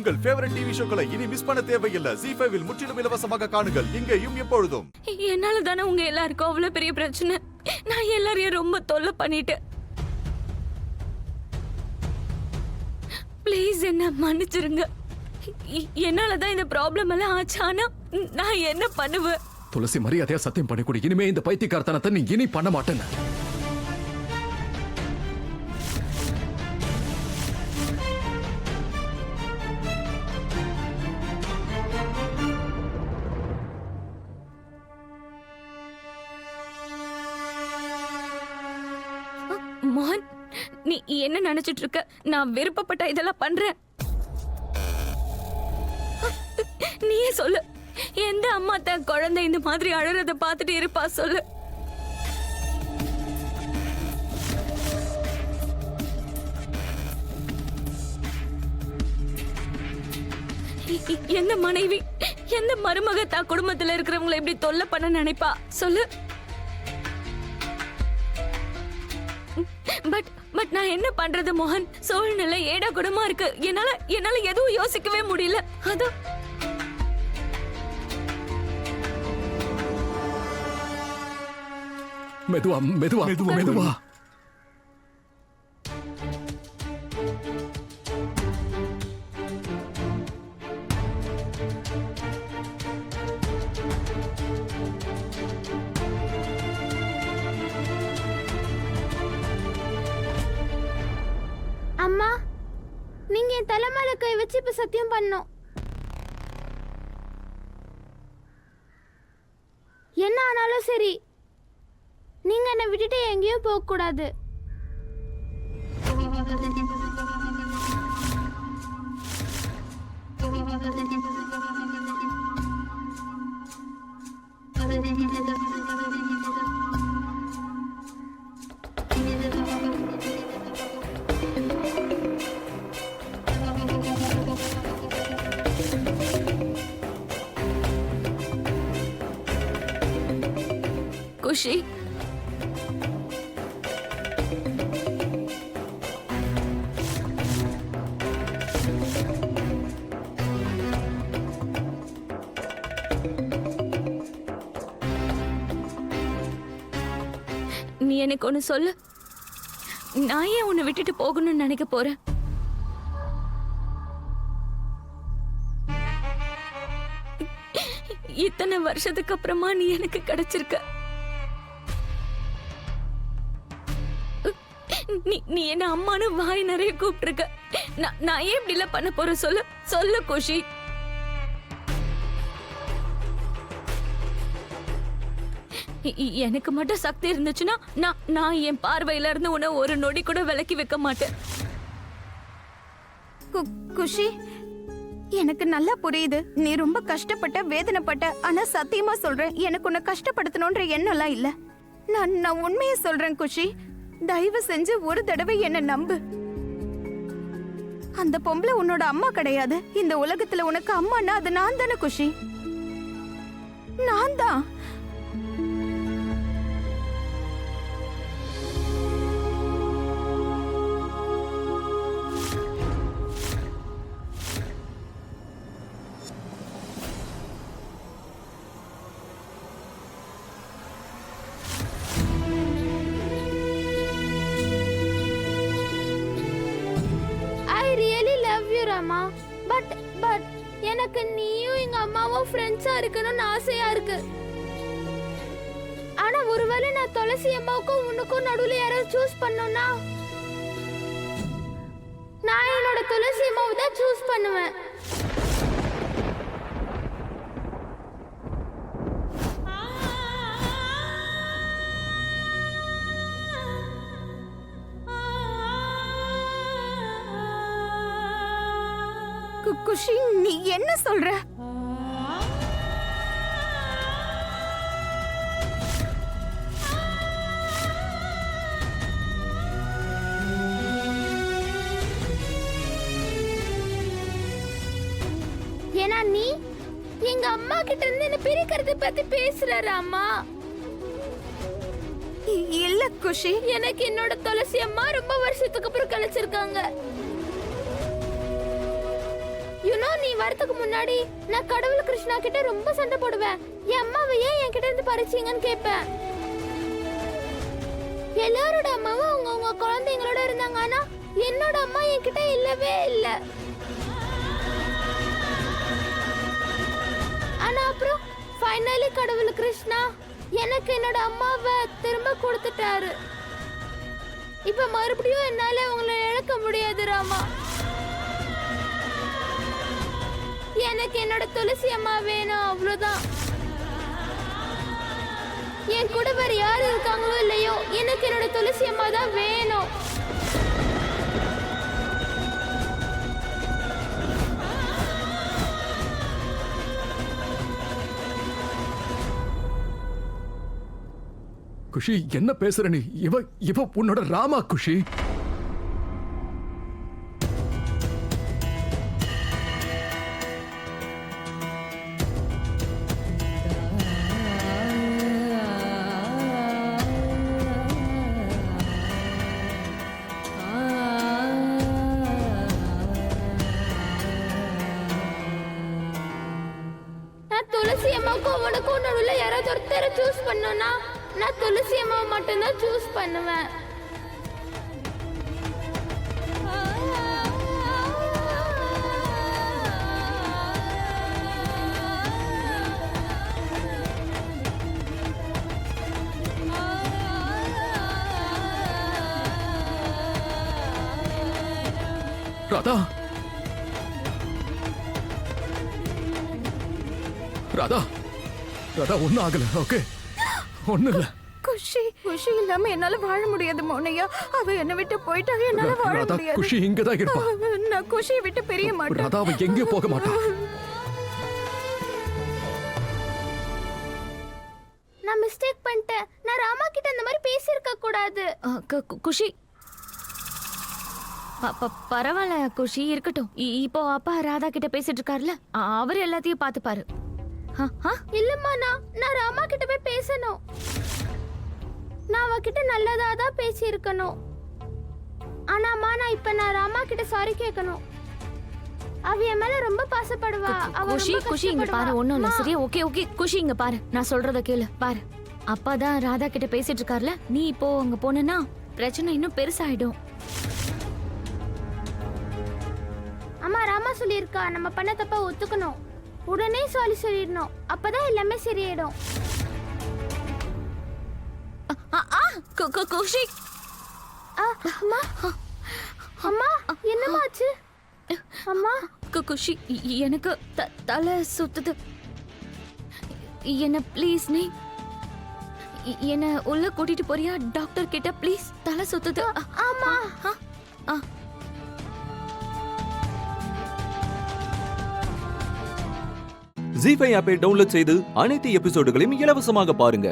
உங்கள் favourite TV ஷோக்களை இனி miss பண்ண தேவையில்லை. ZEE5 இல் முற்றிலும் இலவசமாக காணுங்கள், இங்கேயும் எப்பொழுதும். என்னால தானே உங்க எல்லாருக்கும் அவ்வளவு பெரிய பிரச்சனை. நான் எல்லாரையும் ரொம்ப தொல்லை பண்ணிட்டேன். ப்ளீஸ் என்ன மன்னிச்சிருங்க. என்னாலதான் இந்த ப்ராப்ளம் எல்லாம் ஆச்சு. ஆனா நான் என்ன பண்ணுவேன்? துளசி, மரியாதையா சத்தியம் பண்ணி கொடு. இனிமே இந்த பைத்தியக்காரத்தனத்தை நீ இனி பண்ண மாட்டேன்னு. மோகன், நீ என்ன நினைச்சிட்டு இருக்க? நான் விருப்பப்பட்ட இதெல்லாம் பண்றேன். நீயே சொல்லு, எந்த அம்மா தன் குழந்தை இந்த மாதிரி அழறத பார்த்துட்டு இருப்பா? சொல்லு. எந்த மனைவி, எந்த மருமக தான் குடும்பத்துல இருக்கிறவங்களை இப்படி தொல்லை பண்ண நினைப்பா? சொல்லு. பட் நான் என்ன பண்றது மோகன்? சூழ்நிலை ஏடா கூடமா இருக்கு. என்னால எதுவும் யோசிக்கவே முடியல. அதான் மெதுவா மெதுவா மெதுவா மெதுவா. அம்மா, நீங்க என் தலைமையில கை வச்சு இப்ப சத்தியம் பண்ணோம். என்ன ஆனாலும் சரி, நீங்க என்னை விட்டுட்டு எங்கேயும் போக கூடாது. குஷி, நீ எனக்கு ஒண்ணு சொல்லு. நான் ஏன் உன்னை விட்டுட்டு போகணும்னு நினைக்க போறேன்? இத்தனை வருஷத்துக்கு அப்புறமா நீ எனக்கு கிடைச்சிருக்க. நீ என்ன அம்மானு வாய் நிறைய கூப்பிட்டுருக்க. நான் ஏன் இப்படி எல்லாம் பண்ண போறேன்? சொல்லு சொல்லு குஷி. எனக்கு மட்டும் சக்தி இருந்துச்சுன்னா நான் என் பார்வையில இருந்து உன்னை ஒரு நொடி கூட விலக்கி வைக்க மாட்டேன். குஷி, எனக்கு நல்லா புரியுது. நீ ரொம்ப கஷ்டப்பட்ட, வேதனைப்பட்ட. ஆனா சத்தியமா சொல்றேன், எனக்கு உன்னை கஷ்டப்படுத்தணும்ன்ற எண்ணம்லாம் இல்ல. நான் உண்மையை சொல்றேன் குஷி. தயவு செஞ்சு ஒரு தடவை என்ன நம்பு. அந்த பொம்பளை உன்னோட அம்மா கிடையாது. இந்த உலகத்துல உனக்கு அம்மான்னா அது நான் தானே குஷி. நான் தான். ராமா, பட் எனக்கு நீயும் எங்க அம்மாவும் ஃப்ரெண்ட்ஸா இருக்கணும்னு ஆசையா இருக்கு. ஆனா ஒருவேளை நான் துளசி அம்மாவுக்கும் உனக்கும் நடுவுல யாராவது சூஸ் பண்ணோம்னா, நான் என்னோட துளசி அம்மாவை தான் சூஸ் பண்ணுவேன். குஷி, நீ என்ன சொல்ற? ஏன்னா நீ எங்க அம்மா கிட்ட இருந்து என்ன பிரிக்கிறத பத்தி பேசுற ராமா. இல்ல குஷி, எனக்கு என்னோட துளசி அம்மா ரொம்ப வருஷத்துக்கு அப்புறம் கிடைச்சிருக்காங்க. வரதுக்கு முன்னாடி நான் கடவுள் கிருஷ்ணா கிட்ட ரொம்ப சண்டை போடுவேன். என் அம்மாவை ஏன் என்கிட்ட இருந்து பறிச்சீங்கன்னு கேட்பேன். எல்லாரோட அம்மாவும் அவங்க குழந்தைங்களோட இருந்தாங்க, ஆனா என்னோட அம்மா என்கிட்ட இல்லவே இல்ல. ஆனா அப்புறம் ஃபைனலி கடவுள் கிருஷ்ணா எனக்கு என்னோட அம்மாவை திரும்ப கொடுத்துட்டாரு. இப்ப மறுபடியும் என்னால உங்களை இழக்க முடியாது ராமா. எனக்கு என்னோட துளசி அம்மா வேணும், அவ்வளவுதான். என் கூட வேற யாரு இருக்காங்களோ இல்லையோ, எனக்கு என்னோட துளசி அம்மா தான் வேணும். குஷி என்ன பேசுற நீ? இவ உன்னோட ராமா குஷி. நான் துளசி அம்மாவுக்கும் உனக்கும் நடுவில் யாராவது ஒருத்தரை சூஸ் பண்ணோம்னா நான் துளசி அம்மாவை மட்டும்தான் சூஸ் பண்ணுவேன். ராதா, ராதா, ராதா ஒன்னும் ஆகல. ஓகே, ஒண்ணும் இல்ல. குஷி இல்லாம என்னால வாழ முடியாது மௌனையா. அவ என்னை விட்டு போயிட்டா என்னால வாழ ராதா, முடியாது. குஷி இங்கதான் இருப்பா. நான் குஷியை விட்டு பிரிய மாட்டேன். ராதா அவ எங்கேயும் போக மாட்டா. நான் மிஸ்டேக் பண்ணிட்டேன். நான் ராமா கிட்ட அந்த மாதிரி பேசியிருக்க கூடாது. குஷி பரவாயில்ல குஷி, இருக்கட்டும். இப்போ அப்பா ராதா கிட்ட பேசிட்டு இருக்காருல்ல, அவர் எல்லாத்தையும் பாத்துப்பாரு. இல்லம்மா, நான் ராமா கிட்ட போய் பேசணும். நான் அவகிட்ட நல்லதா தான் பேசி இருக்கணும். ஆனாமா நான் ராமா கிட்ட சாரி கேட்கணும். அவ என் மேல ரொம்ப பாசப்படுவா. குஷி இங்க பாரு, ஒண்ணும் இல்ல. சரியா? ஓகே குஷி இங்க பாரு, நான் சொல்றத கேளு. பாரு, அப்பா தான் ராதா கிட்ட பேசிட்டு இருக்காருல்ல, நீ இப்போ அங்க போனா பிரச்சனை இன்னும் பெருசாயிடும். அம்மா ராமா சொல்லியிருக்கா, நம்ம பண்ண தப்பா ஒத்துக்கணும், உடனே சாரி சொல்லிடணும். அப்பதான் எல்லாமே சரியாயிடும். குஷி, அம்மா அம்மா என்னமாச்சு அம்மா? குஷி, எனக்கு தலை சுத்துது. என்ன ப்ளீஸ் நீ என்ன உள்ள கூட்டிட்டு போறியா டாக்டர் கிட்ட? ப்ளீஸ், தலை சுத்துது. ஆமா. ஜீ5 ஆப்பை டவுன்லோட் செய்து அனைத்து எபிசோடுகளையும் இலவசமாக பாருங்க.